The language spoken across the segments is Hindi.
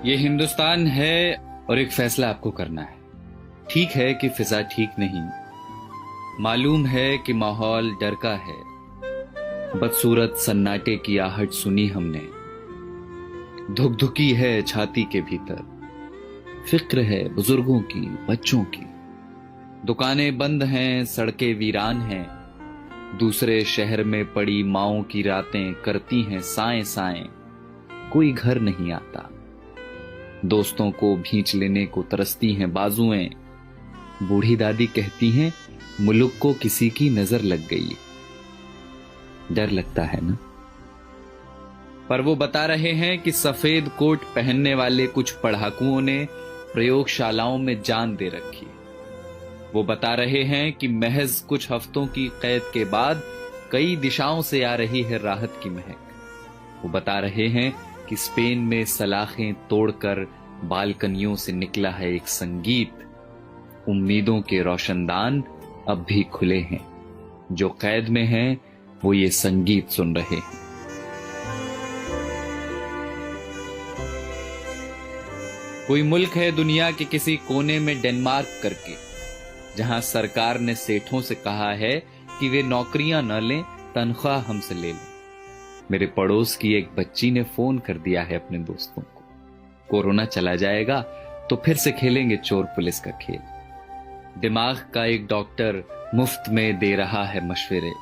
ये हिंदुस्तान है और एक फैसला आपको करना है। ठीक है कि फिजा ठीक नहीं, मालूम है कि माहौल डर का है। बदसूरत सन्नाटे की आहट सुनी हमने, धुकधुकी है छाती के भीतर। फिक्र है बुजुर्गों की, बच्चों की। दुकानें बंद हैं, सड़कें वीरान हैं। दूसरे शहर में पड़ी माओं की रातें करती हैं साएं साएं। कोई घर नहीं आता, दोस्तों को भींच लेने को तरसती हैं बाजुएं। बूढ़ी दादी कहती हैं मुल्क को किसी की नजर लग गई। डर लगता है ना? पर वो बता रहे हैं कि सफेद कोट पहनने वाले कुछ पढ़ाकुओं ने प्रयोगशालाओं में जान दे रखी। वो बता रहे हैं कि महज कुछ हफ्तों की कैद के बाद कई दिशाओं से आ रही है राहत की महक। वो बता रहे हैं कि स्पेन में सलाखें तोड़कर बालकनियों से निकला है एक संगीत। उम्मीदों के रोशनदान अब भी खुले हैं, जो कैद में हैं वो ये संगीत सुन रहे हैं। कोई मुल्क है दुनिया के किसी कोने में डेनमार्क करके, जहां सरकार ने सेठों से कहा है कि वे नौकरियां न लें, तनख्वाह हमसे ले लें। मेरे पड़ोस की एक बच्ची ने फोन कर दिया है अपने दोस्तों को, कोरोना चला जाएगा तो फिर से खेलेंगे चोर पुलिस का खेल। दिमाग का एक डॉक्टर मुफ्त में दे रहा है मशवरे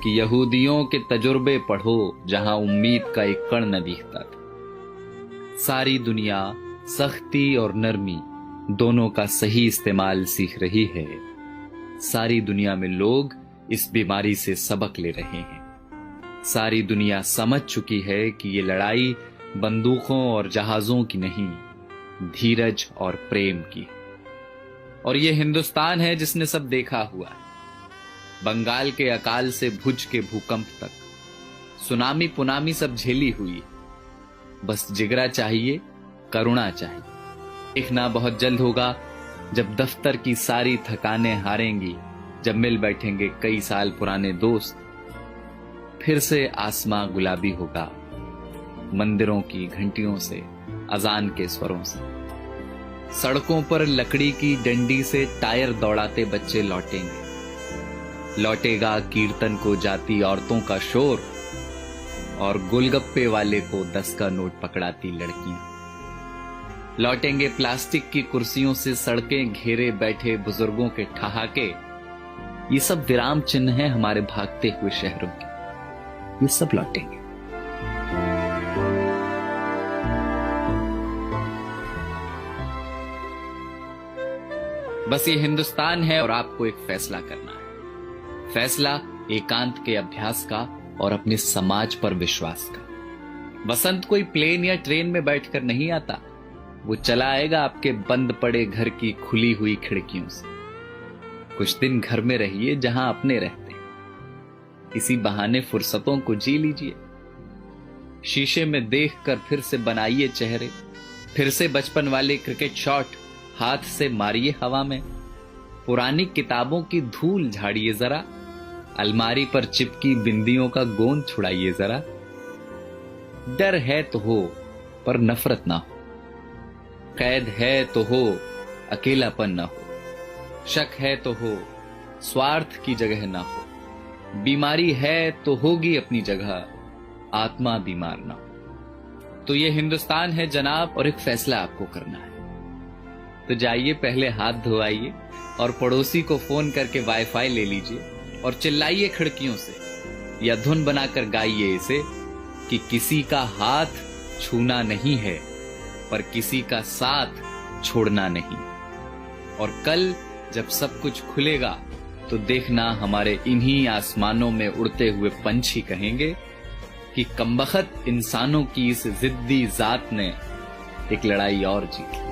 कि यहूदियों के तजुर्बे पढ़ो जहां उम्मीद का एक कण न दिखता था। सारी दुनिया सख्ती और नरमी दोनों का सही इस्तेमाल सीख रही है। सारी दुनिया में लोग इस बीमारी से सबक ले रहे हैं। सारी दुनिया समझ चुकी है कि ये लड़ाई बंदूकों और जहाजों की नहीं, धीरज और प्रेम की। और ये हिंदुस्तान है जिसने सब देखा हुआ है, बंगाल के अकाल से भुज के भूकंप तक, सुनामी पुनामी सब झेली हुई। बस जिगरा चाहिए, करुणा चाहिए। देखना बहुत जल्द होगा जब दफ्तर की सारी थकानें हारेंगी, जब मिल बैठेंगे कई साल पुराने दोस्त। फिर से आसमां गुलाबी होगा, मंदिरों की घंटियों से, अजान के स्वरों से। सड़कों पर लकड़ी की डंडी से टायर दौड़ाते बच्चे लौटेंगे। लौटेगा कीर्तन को जाती औरतों का शोर, और गोलगप्पे वाले को 10 का नोट पकड़ाती लड़कियां। लौटेंगे प्लास्टिक की कुर्सियों से सड़कें घेरे बैठे बुजुर्गों के ठहाके। ये सब विराम चिन्ह हैं हमारे भागते हुए शहरों के। ये सब लौटेंगे। बस ये हिंदुस्तान है और आपको एक फैसला करना है। फैसला एकांत के अभ्यास का और अपने समाज पर विश्वास का। बसंत कोई प्लेन या ट्रेन में बैठकर नहीं आता, वो चला आएगा आपके बंद पड़े घर की खुली हुई खिड़कियों से। कुछ दिन घर में रहिए जहां अपने रहते हैं। इसी बहाने फुर्सतों को जी लीजिए। शीशे में देखकर फिर से बनाइए चेहरे। फिर से बचपन वाले क्रिकेट शॉट हाथ से मारिए हवा में। पुरानी किताबों की धूल झाड़िए जरा। अलमारी पर चिपकी बिंदियों का गोंद छुड़ाइए जरा। डर है तो हो, पर नफरत ना हो। कैद है तो हो, अकेलापन ना हो। शक है तो हो, स्वार्थ की जगह ना हो। बीमारी है तो होगी अपनी जगह, आत्मा बीमार ना हो। तो ये हिंदुस्तान है जनाब, और एक फैसला आपको करना है। तो जाइए, पहले हाथ धोआइए और पड़ोसी को फोन करके वाईफाई ले लीजिए और चिल्लाइए खिड़कियों से, या धुन बनाकर गाइए इसे कि किसी का हाथ छूना नहीं है, पर किसी का साथ छोड़ना नहीं। और कल जब सब कुछ खुलेगा तो देखना हमारे इन्हीं आसमानों में उड़ते हुए पंछी कहेंगे कि कमबख्त इंसानों की इस जिद्दी जात ने एक लड़ाई और जीती।